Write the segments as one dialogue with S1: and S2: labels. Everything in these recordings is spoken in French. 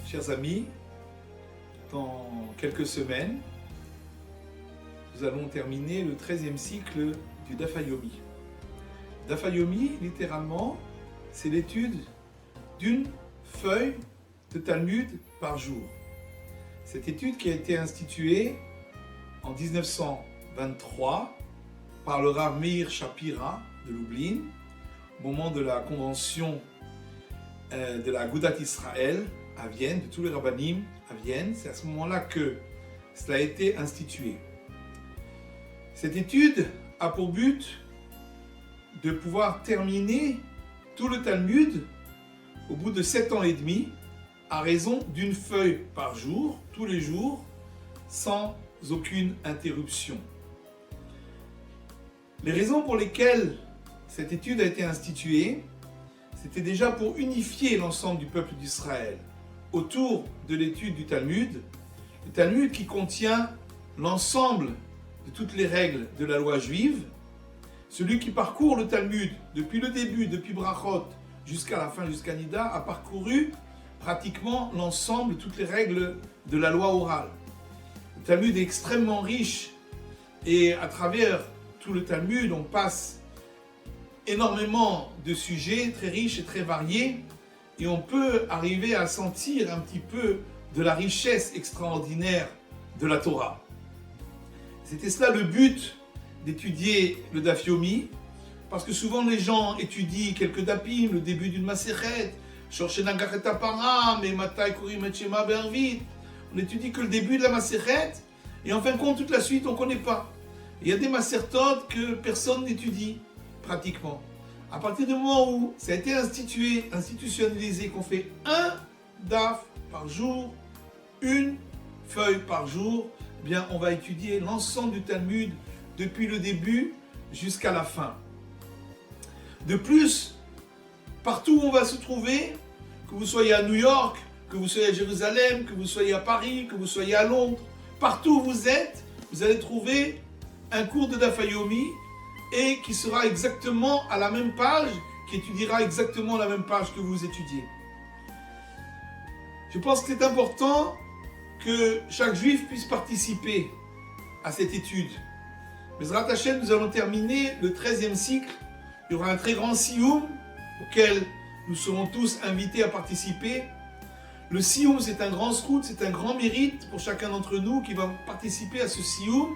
S1: Chers amis, dans quelques semaines, nous allons terminer le 13e cycle du Daf Yomi. Daf Yomi, littéralement, c'est l'étude d'une feuille de Talmud par jour. Cette étude qui a été instituée en 1923 par le Rav Meir Shapira de Lublin, au moment de la convention de la Agudat Israël à Vienne, de tous les rabbanim à Vienne. C'est à ce moment-là que cela a été institué. Cette étude a pour but de pouvoir terminer tout le Talmud au bout de 7 ans et demi, à raison d'une feuille par jour, tous les jours, sans aucune interruption. Les raisons pour lesquelles cette étude a été instituée, c'était déjà pour unifier l'ensemble du peuple d'Israël autour de l'étude du Talmud, le Talmud qui contient l'ensemble de toutes les règles de la loi juive. Celui qui parcourt le Talmud depuis le début, depuis Brachot jusqu'à la fin, jusqu'à Nida, a parcouru pratiquement l'ensemble de toutes les règles de la loi orale. Le Talmud est extrêmement riche et à travers tout le Talmud, on passe énormément de sujets très riches et très variés et on peut arriver à sentir un petit peu de la richesse extraordinaire de la Torah. C'était cela le but d'étudier le Daf Yomi, parce que souvent les gens étudient quelques dapim, le début d'une Masechet, Shorshena Gacheta Param et Matai Kurim et Shema Bervit. On étudie que le début de la Masechet et en fin de compte toute la suite on ne connaît pas. Il y a des Masertot que personne n'étudie pratiquement. À partir du moment où ça a été institutionnalisé, qu'on fait un daf par jour, une feuille par jour, eh bien on va étudier l'ensemble du Talmud depuis le début jusqu'à la fin. De plus, partout où on va se trouver, que vous soyez à New York, que vous soyez à Jérusalem, que vous soyez à Paris, que vous soyez à Londres, partout où vous êtes, vous allez trouver un cours de Daf Yomi et qui sera exactement à la même page, qui étudiera exactement la même page que vous étudiez. Je pense que c'est important que chaque juif puisse participer à cette étude. Bezrat Hashem, nous allons terminer le 13e cycle. Il y aura un très grand sioum auquel nous serons tous invités à participer. Le sioum, c'est un grand scout, c'est un grand mérite pour chacun d'entre nous qui va participer à ce sioum.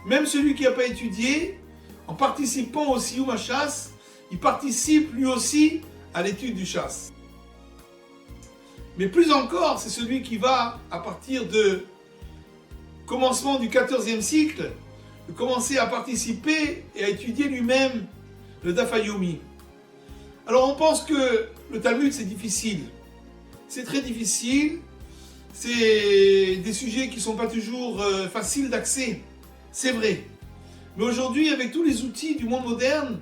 S1: Même celui qui n'a pas étudié, en participant au sioum à chasse, il participe lui aussi à l'étude du chasse. Mais plus encore, c'est celui qui va, à partir de commencement du 14e cycle, commencer à participer et à étudier lui-même le Daf Yomi. Alors on pense que le Talmud c'est difficile. C'est très difficile. C'est des sujets qui ne sont pas toujours faciles d'accès. C'est vrai. Mais aujourd'hui, avec tous les outils du monde moderne,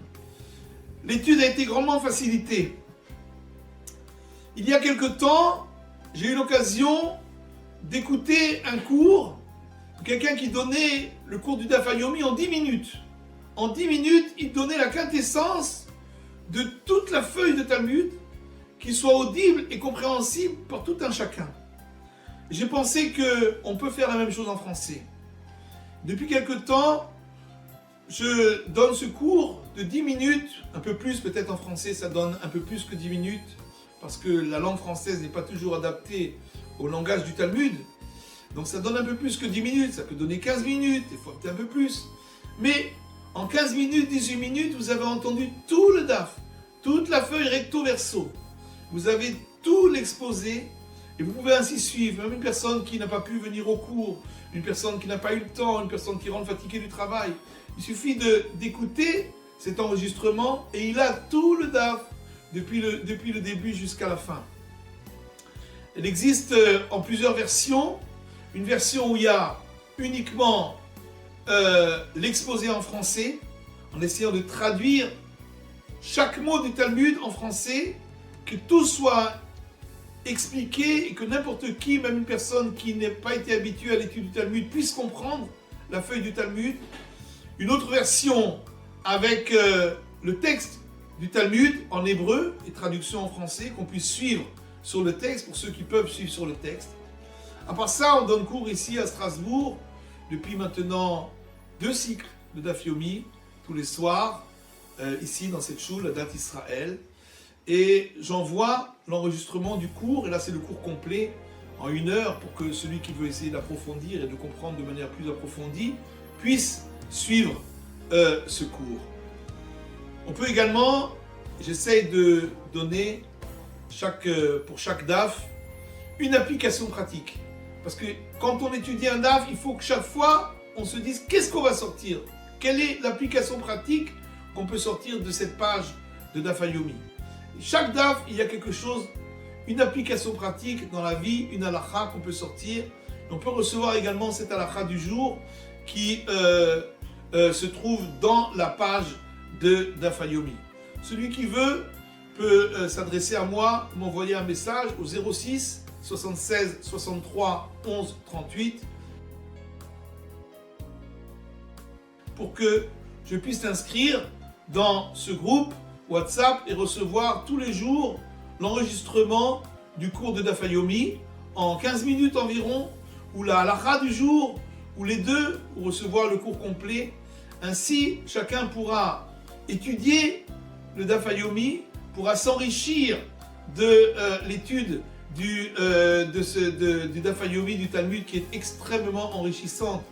S1: l'étude a été grandement facilitée. Il y a quelque temps, j'ai eu l'occasion d'écouter un cours, quelqu'un qui donnait le cours du Daf Yomi en 10 minutes. En 10 minutes, il donnait la quintessence de toute la feuille de Talmud, qui soit audible et compréhensible par tout un chacun. J'ai pensé qu'on peut faire la même chose en français. Depuis quelque temps, je donne ce cours de 10 minutes, un peu plus, peut-être en français ça donne un peu plus que 10 minutes, parce que la langue française n'est pas toujours adaptée au langage du Talmud. Donc ça donne un peu plus que 10 minutes, ça peut donner 15 minutes, des fois peut-être un peu plus. Mais en 15 minutes, 18 minutes, vous avez entendu tout le DAF, toute la feuille recto-verso. Vous avez tout l'exposé et vous pouvez ainsi suivre. Même une personne qui n'a pas pu venir au cours, une personne qui n'a pas eu le temps, une personne qui rentre fatiguée du travail. Il suffit d'écouter cet enregistrement et il a tout le DAF depuis le début jusqu'à la fin. Elle existe en plusieurs versions. Une version où il y a uniquement l'exposé en français. en essayant de traduire chaque mot du Talmud en français, que tout soit expliqué et que n'importe qui, même une personne qui n'a pas été habituée à l'étude du Talmud, puisse comprendre la feuille du Talmud. Une autre version avec le texte du Talmud en hébreu et traduction en français, qu'on puisse suivre sur le texte pour ceux qui peuvent suivre sur le texte. À part ça, on donne cours ici à Strasbourg depuis maintenant 2 cycles de Daf Yomi tous les soirs, ici dans cette choule, la date Israël. Et j'envoie l'enregistrement du cours, et là c'est le cours complet en 1 heure pour que celui qui veut essayer d'approfondir et de comprendre de manière plus approfondie puisse suivre ce cours. On peut également, j'essaye de donner pour chaque DAF une application pratique. Parce que quand on étudie un DAF, il faut que chaque fois on se dise qu'est-ce qu'on va sortir. Quelle est l'application pratique qu'on peut sortir de cette page de Daf Yomi. Chaque DAF, il y a quelque chose, une application pratique dans la vie, une halakha qu'on peut sortir. Et on peut recevoir également cette halakha du jour qui se trouve dans la page de Daf Yomi. Celui qui veut peut s'adresser à moi, m'envoyer un message au 06 76 63 11 38 pour que je puisse t'inscrire dans ce groupe WhatsApp et recevoir tous les jours l'enregistrement du cours de Daf Yomi en 15 minutes environ, ou la halakha du jour, ou les deux, pour recevoir le cours complet. Ainsi, chacun pourra étudier le Daf Yomi, pourra s'enrichir de l'étude du Daf Yomi du Talmud qui est extrêmement enrichissante.